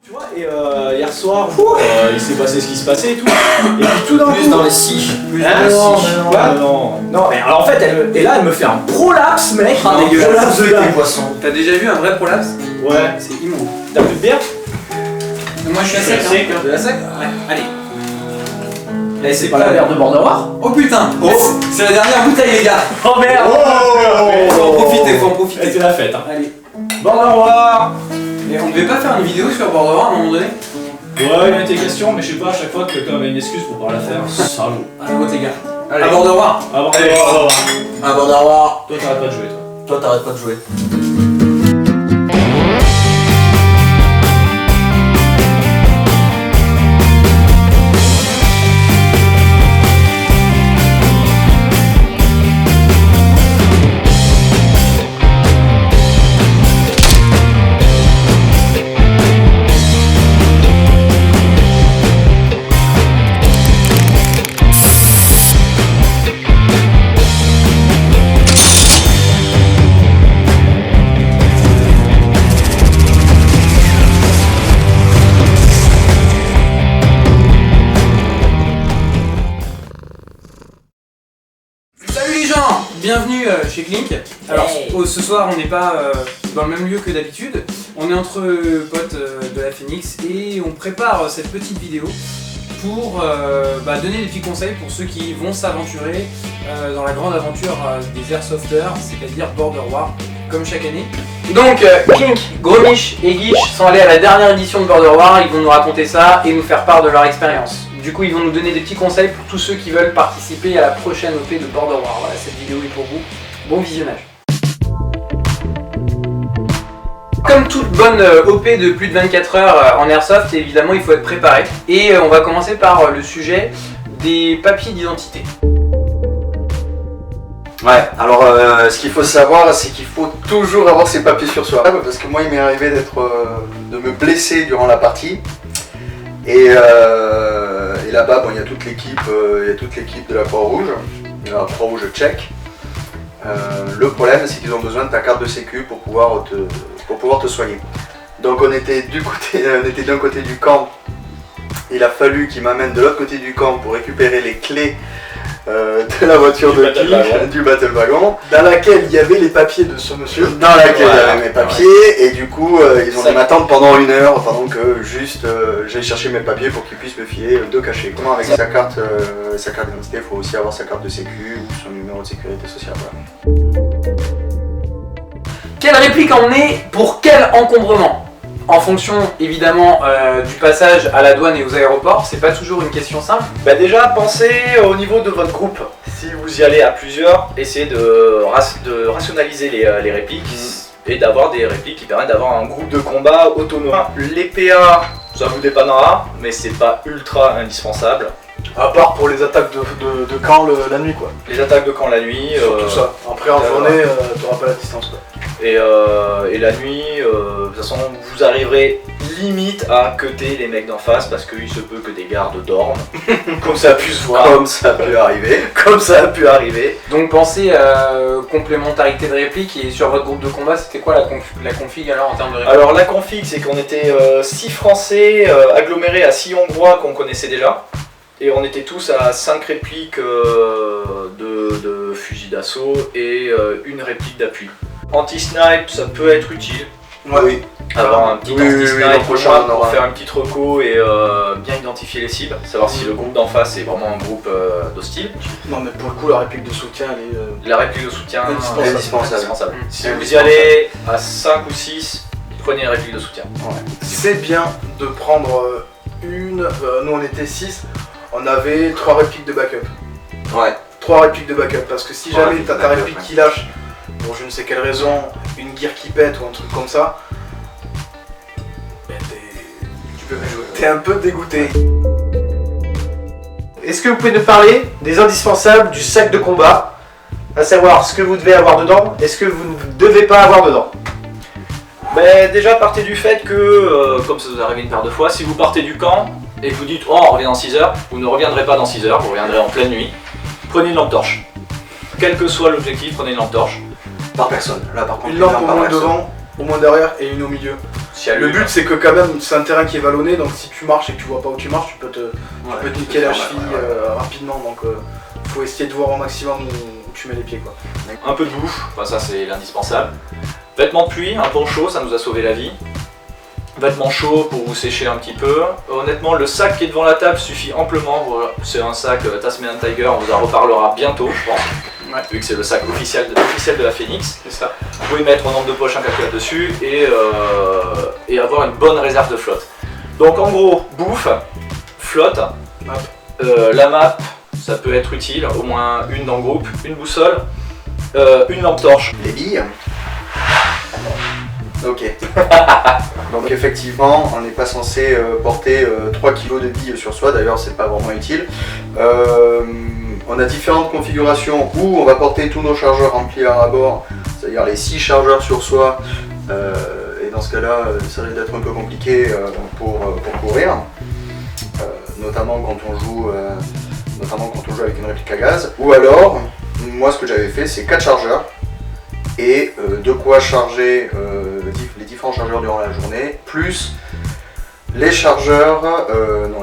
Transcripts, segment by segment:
Tu vois, et hier soir, il s'est passé ce qui se passait et tout. Et puis tout d'un coup. Plus dans les scies. Non, mais alors en fait, elle me fait un prolapse, mec. Ah, un dégueulasse. prolapse de dingue. Poisson. T'as déjà vu un vrai prolapse? Ouais. C'est immonde. T'as plus de bière? Moi je suis à sec. hein. De la sec? Ouais. Allez. Eh, c'est pas la bière de Bordeaux. Oh putain! Oh. C'est la dernière bouteille, les gars! Oh merde! Faut en profiter, faut en Eh, profiter. c'est la fête, hein. Allez. Bordeaux. Mais on devait pas faire une vidéo sur Bordeaux à un moment donné? Ouais, il y a été question, mais je sais pas, à chaque fois que quelqu'un avait une excuse pour pas la faire. Salaud. À la vôtre, les gars. Allez. À Bordeaux. Ah, Bordeaux. Ah, bon d'avoir. Toi, t'arrêtes pas de jouer, toi. Toi, t'arrêtes pas de jouer. Salut les gens! Bienvenue chez Klink. Alors ce soir on n'est pas dans le même lieu que d'habitude. On est entre potes de la Phoenix et on prépare cette petite vidéo pour donner des petits conseils pour ceux qui vont s'aventurer dans la grande aventure des airsofters, c'est-à-dire Border War, comme chaque année. Donc Klink, Gromich et Guiche sont allés à la dernière édition de Border War, ils vont nous raconter ça et nous faire part de leur expérience. Du coup ils vont nous donner des petits conseils pour tous ceux qui veulent participer à la prochaine OP de Border War. Voilà, cette vidéo est pour vous. Bon visionnage. Comme toute bonne OP de plus de 24 heures en Airsoft, évidemment il faut être préparé. Et on va commencer par le sujet des papiers d'identité. Ouais, alors ce qu'il faut savoir, c'est qu'il faut toujours avoir ses papiers sur soi. Parce que moi, il m'est arrivé de me blesser durant la partie. Et là-bas, bon, il y a toute l'équipe de la Croix-Rouge, la Croix-Rouge tchèque. Le problème, c'est qu'ils ont besoin de ta carte de sécu pour pouvoir te soigner. Donc on était d'un côté du camp. Il a fallu qu'ils m'amènent de l'autre côté du camp pour récupérer les clés de la voiture du Battle Wagon, dans laquelle il y avait les papiers de ce monsieur, dans laquelle il y avait mes papiers, et du coup ils ont dû m'attendre pendant 1 heure pendant que j'aille chercher mes papiers pour qu'ils puissent me filer 2 cachets. Comment avec sa carte d'identité, il faut aussi avoir sa carte de sécu ou son numéro de sécurité sociale. Voilà. Quelle réplique emmener pour quel encombrement? En fonction évidemment du passage à la douane et aux aéroports, c'est pas toujours une question simple. Bah déjà, pensez au niveau de votre groupe. Si vous y allez à plusieurs, essayez de rationaliser les répliques et d'avoir des répliques qui permettent d'avoir un groupe de combat autonome. Les PA, ça vous dépannera, mais c'est pas ultra indispensable. À part pour les attaques de camp la nuit quoi. Les attaques de camp la nuit. Surtout ça. Après en journée, t'auras pas la distance quoi. Et la nuit, de toute façon, vous arriverez limite à cutter les mecs d'en face parce qu'il se peut que des gardes dorment. Comme ça a pu se voir. Comme ça a pu arriver. Comme ça a pu arriver. Donc pensez à complémentarité de réplique, et sur votre groupe de combat, c'était quoi la config alors en termes de réplique? Alors la config, c'est qu'on était 6 Français agglomérés à 6 Hongrois qu'on connaissait déjà. Et on était tous à 5 répliques de fusil d'assaut et une réplique d'appui. Anti-snipe, ça peut être utile. Ouais. Oui. Avoir un petit anti-snipe prochain, pour faire une petite reco et bien identifier les cibles, savoir si le groupe d'en face est vraiment un groupe d'hostiles. Non mais pour le coup la réplique de soutien elle est... La réplique de soutien indispensable. Si vous y allez à 5 ou 6, prenez une réplique de soutien. Ouais. C'est bien de prendre nous on était 6, on avait 3 répliques de backup. Ouais. 3 répliques de backup parce que si jamais t'as ta réplique qui lâche pour je ne sais quelle raison, une gear qui pète ou un truc comme ça, t'es un peu dégoûté. Est-ce que vous pouvez nous parler des indispensables du sac de combat, à savoir ce que vous devez avoir dedans et ce que vous ne devez pas avoir dedans? Ben, déjà partez du fait que, comme ça vous arrive une paire de fois, si vous partez du camp et que vous dites oh on revient dans 6 heures, vous ne reviendrez pas dans 6 heures, vous reviendrez en pleine nuit, prenez une lampe torche. Quel que soit l'objectif, prenez une lampe torche. Par personne. Là par contre, une lampe au moins devant, au moins derrière et une au milieu. Le but c'est que quand même c'est un terrain qui est vallonné, donc si tu marches et que tu vois pas où tu marches, tu peux te niquer la cheville rapidement, donc faut essayer de voir au maximum où tu mets les pieds quoi. Un peu de bouffe, enfin ça c'est l'indispensable. Vêtements de pluie, un poncho, ça nous a sauvé la vie. Vêtements chauds pour vous sécher un petit peu. Honnêtement, le sac qui est devant la table suffit amplement. Voilà. C'est un sac Tasmanian Tiger, on vous en reparlera bientôt, je pense. Ouais. Vu que c'est le sac officiel de la Phoenix. C'est ça. Vous pouvez mettre au nombre de poches un calculateur dessus et avoir une bonne réserve de flotte. Donc en gros, bouffe, flotte, la map, ça peut être utile, au moins une dans le groupe, une boussole, une lampe torche. Les billes. Ok. Donc effectivement, on n'est pas censé porter 3 kg de billes sur soi, d'ailleurs c'est pas vraiment utile. On a différentes configurations où on va porter tous nos chargeurs remplis à bord, c'est-à-dire les 6 chargeurs sur soi, et dans ce cas-là, ça risque d'être un peu compliqué pour courir, notamment quand on joue avec une réplique à gaz. Ou alors, moi ce que j'avais fait, c'est 4 chargeurs, et de quoi charger les différents chargeurs durant la journée, plus les chargeurs,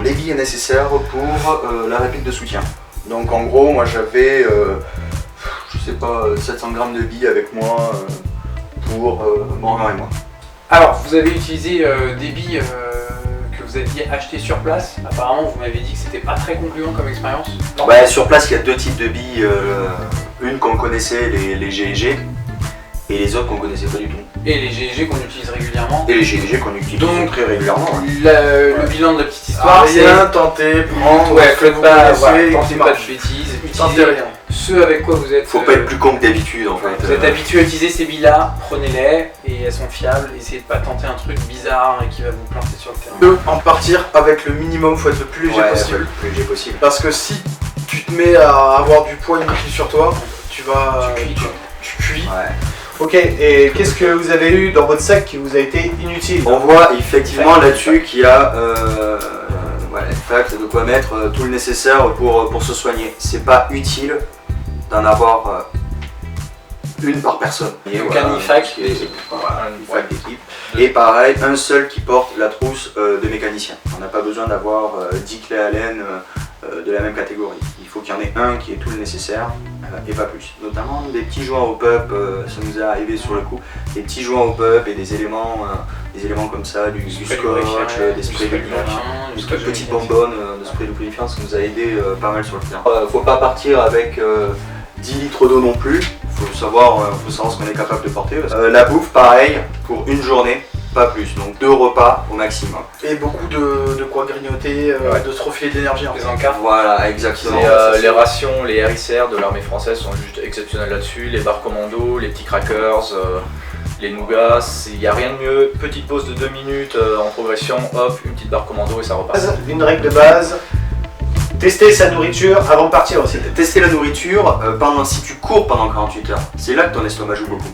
les billes nécessaires pour la réplique de soutien. Donc en gros, moi j'avais, je sais pas, 700 grammes de billes avec moi pour Morgan et moi. Alors, vous avez utilisé des billes que vous aviez achetées sur place. Apparemment, vous m'avez dit que c'était pas très concluant comme expérience. Ouais, sur place, il y a 2 types de billes. Une qu'on connaissait, les GG, et les autres qu'on connaissait pas du tout. Et les GG qu'on utilise régulièrement. Et les GG qu'on utilise donc très régulièrement. Ouais. Le bilan de la petite histoire, c'est Rien tenter, prendre faites ce que vous pas, connaissez, tentez qui pas de marche. bêtises, Tentez utilisez rien. ce avec quoi vous êtes. Faut pas être plus con que d'habitude en fait. Vous êtes habitué à utiliser ces billes-là, prenez-les et elles sont fiables. Essayez de pas tenter un truc bizarre et qui va vous planter sur le terrain. En partir avec le minimum, faut être le plus léger Ouais, possible. le plus léger possible. Parce que si tu te mets à avoir du poids inutile sur toi, tu vas. Tu cuis, quoi. Tu cuis. Ouais. Ok, et qu'est-ce que vous avez eu dans votre sac qui vous a été inutile? On voit effectivement là-dessus qu'il y a de quoi mettre tout le nécessaire pour se soigner. C'est pas utile d'en avoir une par personne. Donc un IFAC d'équipe. Voilà, un IFAC d'équipe. Et pareil, un seul qui porte la trousse de mécanicien. On n'a pas besoin d'avoir 10 clés Allen de la même catégorie. Il faut qu'il y en ait un qui ait tout le nécessaire et pas plus. Notamment des petits joints au pub, ça nous est arrivé sur le coup. Des petits joints au pub et des éléments comme ça, du scotch, des sprays lubrifiants, une petite bonbonne de spray lubrifiant, ça nous a aidé pas mal sur le terrain. Faut pas partir avec 10 litres d'eau non plus, faut savoir ce qu'on est capable de porter. La bouffe, pareil, pour une journée, pas plus, donc 2 repas au maximum. Et beaucoup de quoi grignoter, de se refiler d'énergie en fait. les encarts. Voilà, exactement. Les rations, les RICR de l'armée française sont juste exceptionnelles là-dessus. Les barres commando, les petits crackers, les nougats, il n'y a rien de mieux. Petite pause de 2 minutes en progression, hop, une petite barre commando et ça repart. Une règle de base, tester sa nourriture avant de partir aussi. Tester la nourriture si tu cours pendant 48 heures, c'est là que ton estomac joue beaucoup.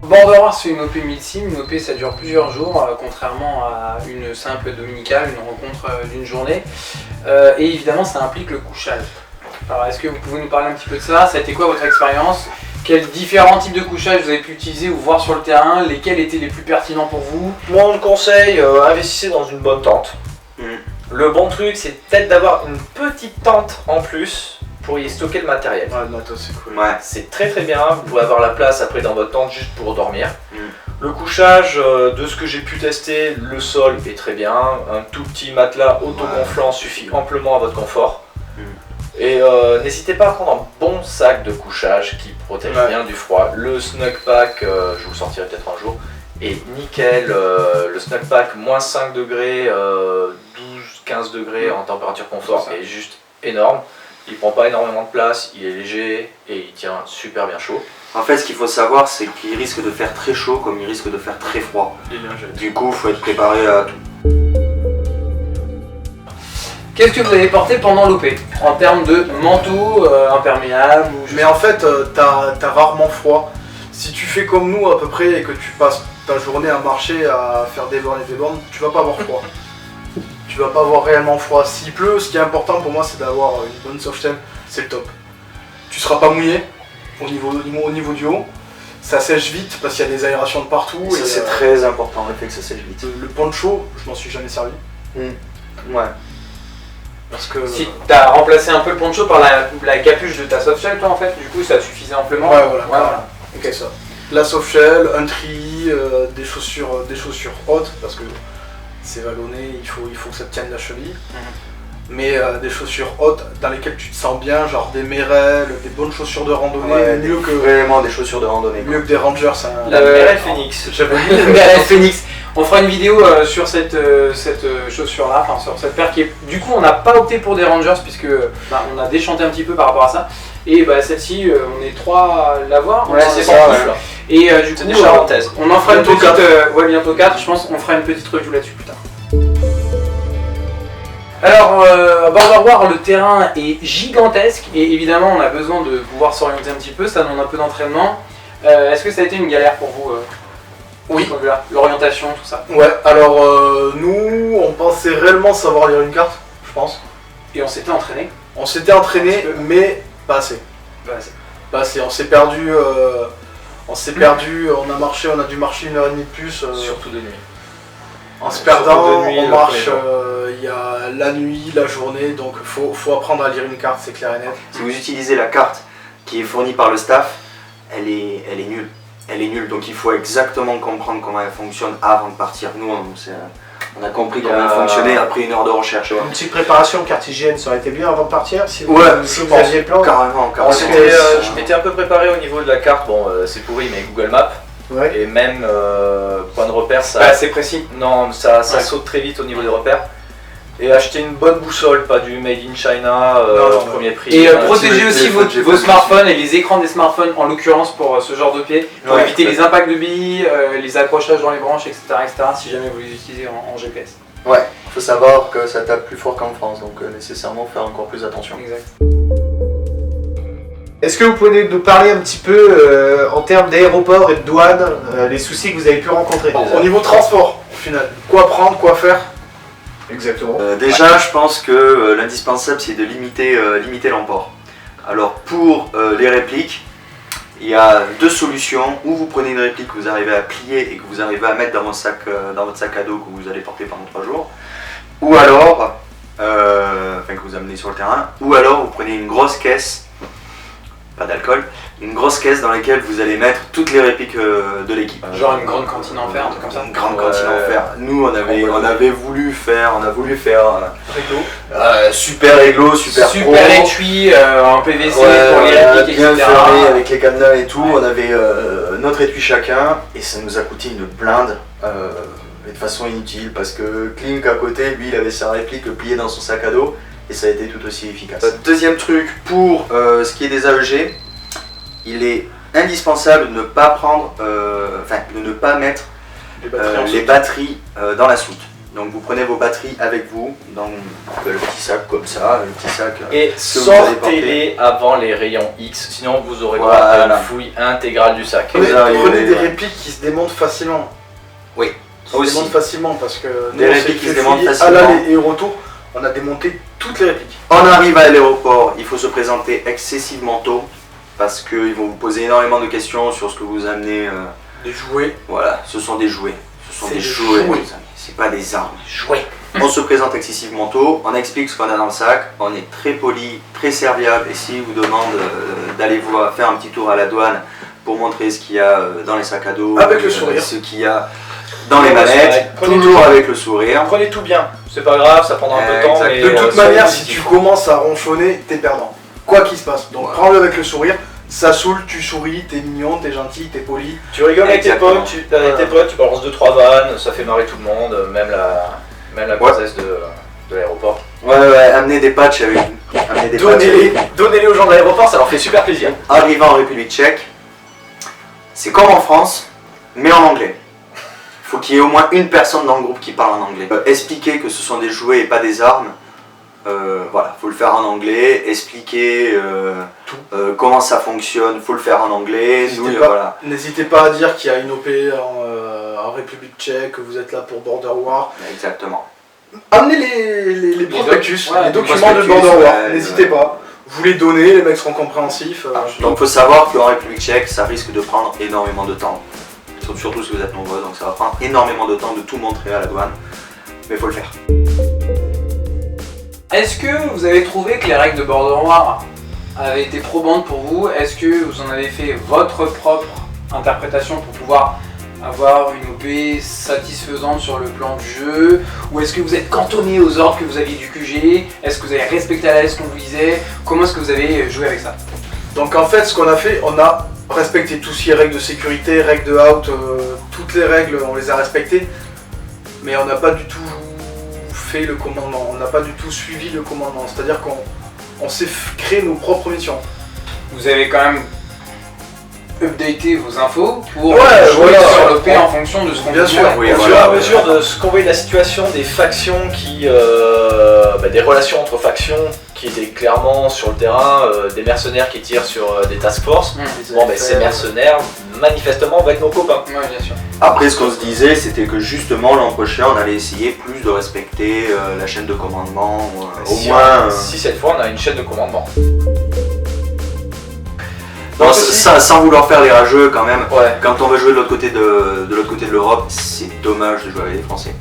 Borderer, c'est une OP 1000 sim. Une OP, ça dure plusieurs jours, contrairement à une simple dominicale, une rencontre d'une journée. Et évidemment, ça implique le couchage. Alors, est-ce que vous pouvez nous parler un petit peu de ça? Ça a été quoi votre expérience? Quels différents types de couchage vous avez pu utiliser ou voir sur le terrain? Lesquels étaient les plus pertinents pour vous? Moi, on le conseille, investissez dans une bonne tente. Le bon truc, c'est peut-être d'avoir une petite tente en plus pour y stocker le matériel. Ouais, le matos, c'est cool. Ouais. C'est très très bien, vous pouvez avoir la place après dans votre tente juste pour dormir. Le couchage, de ce que j'ai pu tester, le sol est très bien. Un tout petit matelas autogonflant suffit amplement à votre confort. Et n'hésitez pas à prendre un bon sac de couchage qui protège bien du froid. Le Snug Pack, je vous le sortirai peut-être un jour, est nickel. Le Snug Pack, moins 5 degrés, 12-15 degrés en température confort, est juste énorme. Il prend pas énormément de place, il est léger et il tient super bien chaud. En fait, ce qu'il faut savoir, c'est qu'il risque de faire très chaud comme il risque de faire très froid. Du coup, il faut être préparé à tout. Qu'est-ce que vous avez porté pendant l'OP en termes de manteau imperméable ou... Mais en fait, t'as rarement froid. Si tu fais comme nous à peu près et que tu passes ta journée à marcher, à faire des bornes et des bornes, tu vas pas avoir froid. Tu vas pas avoir réellement froid. S'il pleut, ce qui est important pour moi, c'est d'avoir une bonne softshell, c'est le top. Tu seras pas mouillé au niveau du haut. ça sèche vite parce qu'il y a des aérations de partout. Et ça, c'est très important, le fait que ça sèche vite. Le poncho, je m'en suis jamais servi. Ouais. Parce que. Si t'as remplacé un peu le poncho par la capuche de ta softshell, toi en fait, du coup ça suffisait amplement. Ouais, voilà. Voilà. Ok, ça. La softshell, un treillis, des chaussures hautes parce que c'est vallonné, il faut que ça tienne la cheville. Mais des chaussures hautes dans lesquelles tu te sens bien, genre des Merrell, des bonnes chaussures de randonnée, Ouais, vraiment des chaussures de randonnée. mieux que des Rangers. Hein. La Merrell Phoenix. J'avais Le Merrell Phoenix. On fera une vidéo sur cette chaussure-là, enfin sur cette paire qui est. Du coup, on n'a pas opté pour des Rangers puisque on a déchanté un petit peu par rapport à ça. Et celle-ci, on est 3 à l'avoir. Ouais, c'est ça. plus, là. Et du C'est coup, des charentaises. on en fera une Bientôt petite. Ouais, bientôt 4. Je pense qu'on fera une petite review là-dessus plus tard. Alors, à Border War, le terrain est gigantesque et évidemment, on a besoin de pouvoir s'orienter un petit peu. Ça demande un peu d'entraînement. Est-ce que ça a été une galère pour vous Oui. de ce point de vue-là, l'orientation, tout ça. Ouais, alors nous, on pensait réellement savoir lire une carte, je pense. Et on s'était entraîné. On s'était entraîné, mais pas assez. Pas assez. On s'est perdu, on a marché, on a dû marcher 1h30 de plus. Surtout de nuit. En se surtout perdant, de nuit, on le marche, premier il y a la nuit, la journée, donc faut apprendre à lire une carte, c'est clair et net. Si vous utilisez la carte qui est fournie par le staff, elle est nulle. Elle est nulle, donc il faut exactement comprendre comment elle fonctionne avant de partir. Nous, on a compris comment elle fonctionnait après 1 heure de recherche. Une petite préparation cartésienne, ça aurait été bien avant de partir si vous, Ouais, si vous aviez le plan. Carrément. Je m'étais un peu préparé au niveau de la carte, bon c'est pourri mais Google Maps, Ouais. et même point de repère ça... Pas assez précis. Non, ça Ouais. saute très vite au niveau des repères. Et acheter une bonne boussole, pas du made in China, Non, premier prix. Et Voilà. protégez aussi j'ai vos fait- smartphones et les écrans des smartphones en l'occurrence pour ce genre de pied, pour Ouais. éviter les impacts de billes, les accrochages dans les branches, etc. si jamais vous les utilisez en GPS. Ouais, il faut savoir que ça tape plus fort qu'en France, donc nécessairement faire encore plus attention. Exact. Est-ce que vous pouvez nous parler un petit peu en termes d'aéroport et de douane, les soucis que vous avez pu rencontrer? Au niveau transport, au final, quoi prendre, quoi faire. Exactement. Déjà, je pense que l'indispensable, c'est de limiter l'emport. Alors, pour les répliques, il y a 2 solutions. Ou vous prenez une réplique que vous arrivez à plier et que vous arrivez à mettre dans votre sac à dos que vous allez porter pendant 3 jours. Ou alors, que vous amenez sur le terrain. Ou alors, vous prenez une grosse caisse, pas d'alcool, une grosse caisse dans laquelle vous allez mettre toutes les répliques de l'équipe. Genre une grande cantine en fer, un truc comme ça. Une grande cantine en fer. Nous, on avait voulu faire super réglo, super pro. Super étui en PVC Ouais, pour les répliques, bien etc. fermé avec les cadenas et tout. Ouais. On avait notre étui chacun et ça nous a coûté une blinde. Mais de façon inutile parce que Klink à côté, lui, il avait sa réplique pliée dans son sac à dos et ça a été tout aussi efficace. Deuxième truc, pour ce qui est des AEG, il est indispensable de ne pas prendre, de ne pas mettre les batteries dans la soute. Donc vous prenez vos batteries avec vous dans le petit sac comme ça, le petit sac. Et vous allez sortez-les avant les rayons X, sinon vous aurez Voilà. pas une fouille intégrale du sac. Vous arrivez, Prenez des ouais. répliques qui se démontent facilement. Oui, Qui se aussi. démontent facilement parce que Des nous, on répliques s'est qui se fait démontent fouiller facilement. à l'aller et au retour, on a démonté toutes les répliques. On arrive à l'aéroport, il faut se présenter excessivement tôt parce qu'ils vont vous poser énormément de questions sur ce que vous amenez. Des jouets. Voilà, ce sont des jouets. Ce sont C'est des des jouets, jouets. les amis. C'est pas des armes. Jouets. On se présente excessivement tôt, on explique ce qu'on a dans le sac, on est très poli, très serviable et s'ils vous demandent d'aller faire un petit tour à la douane pour montrer ce qu'il y a dans les sacs à dos, Avec le sourire. ce qu'il y a dans les Ouais, manettes, prenez toujours tout. avec le sourire. Prenez tout bien, c'est pas grave, ça prendra un peu de temps. Exact. Mais, De toute soyez manière, si positif. tu commences à ronchonner, t'es perdant. Quoi qu'il se passe. Donc Ouais. prends-le avec le sourire. Ça saoule, tu souris, t'es mignon, t'es gentil, t'es poli. Tu rigoles avec tes Exactement. potes, tu balances 2-3 vannes, ça fait marrer tout le monde, même la princesse de l'aéroport. Ouais, amener des patchs avec amener des patchs avec- Donnez-les aux gens de l'aéroport, ça leur fait super plaisir. Arrivant en République tchèque, c'est comme en France, mais en anglais. Il faut qu'il y ait au moins une personne dans le groupe qui parle en anglais. Expliquer que ce sont des jouets et pas des armes, voilà, faut le faire en anglais. Expliquer comment ça fonctionne, faut le faire en anglais. N'hésitez Nous, pas. voilà. N'hésitez pas à dire qu'il y a une OP en République tchèque, que vous êtes là pour Border War. Exactement. Amenez les prospectus, ouais, les les documents de prospectus, Border War. ouais, N'hésitez ouais. pas. vous les donnez, les mecs seront compréhensifs. Donc faut savoir qu'en République tchèque, ça risque de prendre énormément de temps. Surtout si vous êtes nombreux, donc ça va prendre énormément de temps de tout montrer à la douane. Mais il faut le faire. Est-ce que vous avez trouvé que les règles de Border War avaient été probantes pour vous? Est-ce que vous en avez fait votre propre interprétation pour pouvoir avoir une OP satisfaisante sur le plan du jeu? Ou est-ce que vous êtes cantonné aux ordres que vous aviez du QG? Est-ce que vous avez respecté à la lettre ce qu'on vous disait? Comment est-ce que vous avez joué avec ça? Donc en fait, ce qu'on a fait, on a respecté tout ce qui est règles de sécurité, règles de out, toutes les règles, on les a respectées. Mais on n'a pas du tout fait le commandement, on n'a pas du tout suivi le commandement. C'est-à-dire qu'on s'est créé nos propres missions. Vous avez quand même updaté vos infos pour Ouais, jouer voilà, sur l'OP ouais. en fonction de ce qu'on Bien vous sûr, disait. oui, Au voilà, fur et à ouais. mesure de ce qu'on voyait de la situation des factions qui. Des relations entre factions qui étaient clairement sur le terrain, des mercenaires qui tirent sur des task force. Bon, ces mercenaires, manifestement, vont être nos copains. Ouais, bien sûr. Après, ce qu'on se disait, c'était que justement l'an prochain, on allait essayer plus de respecter la chaîne de commandement, au Si, moins. si cette fois on a une chaîne de commandement. Non, Donc, ça, sans vouloir faire les rageux quand même. Ouais. Quand on va jouer de l'autre côté de l'autre côté de l'Europe, c'est dommage de jouer avec les Français.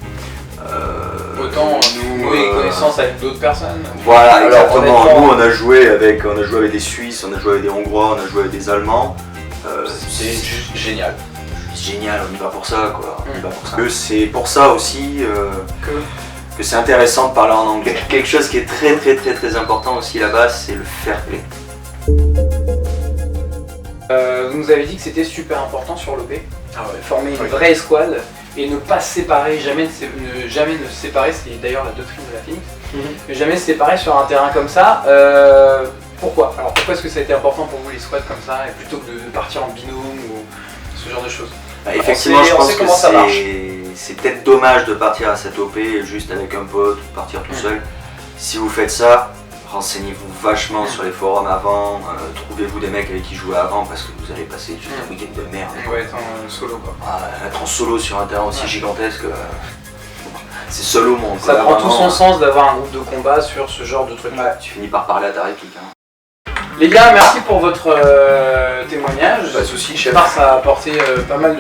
Autant nouer connaissance avec d'autres personnes. Voilà, Alors, exactement. honnêtement- Nous, on a joué avec des Suisses, on a joué avec des Hongrois, on a joué avec des Allemands. C'est juste génial. Génial, on y va pour ça, quoi. On y va pour ça. Mm. C'est pour ça aussi que c'est intéressant de parler en anglais. Quelque chose qui est très très très très important aussi là-bas, c'est le fair play. Vous nous avez dit que c'était super important sur l'OP. Former une Oui. vraie escouade et ne pas se séparer, jamais ne se séparer, c'est d'ailleurs la doctrine de la Phoenix, ne jamais se séparer sur un terrain comme ça. Pourquoi? Alors pourquoi est-ce que ça a été important pour vous les squads comme ça, et plutôt que de partir en binôme ou ce genre de choses? Bah, effectivement, je on pense sait que comment ça marche. c'est peut-être dommage de partir à cette OP juste avec un pote ou de partir tout seul. Si vous faites ça, renseignez-vous vachement sur les forums avant, trouvez-vous des mecs avec qui jouer avant parce que vous allez passer juste un week-end de merde. Ouais, être en solo quoi. Être en solo sur un terrain aussi gigantesque, c'est seul au monde. Ça quoi. prend tout Vraiment, son sens d'avoir un groupe de combat sur ce genre de truc. Tu finis par parler à ta réplique. Hein. Les gars, merci pour votre témoignage. Pas de soucis, chef. J'espère que ça a apporté pas mal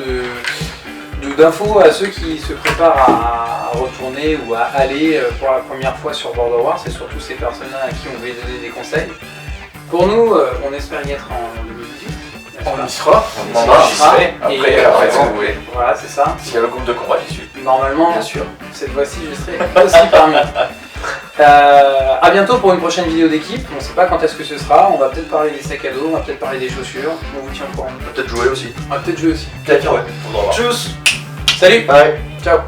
d'infos à ceux qui se préparent à retourner ou à aller pour la première fois sur Border War. C'est surtout ces personnes-là à qui on veut donner des conseils. Pour nous, on espère y être en 2018. On y sera. J'y serai. Après, vous voulez. Voilà, c'est ça. S'il y a le groupe de combat, j'y suis. Normalement, Bien sûr. cette fois-ci, je serai aussi parmi. A bientôt pour une prochaine vidéo d'équipe. On ne sait pas quand est-ce que ce sera. On va peut-être parler des sacs à dos, on va peut-être parler des chaussures. On vous tient au courant. Peut-être jouer aussi. On va peut-être jouer aussi. Peut-être, ouais. On va voir. Tchuss. Salut. Ouais. Ciao.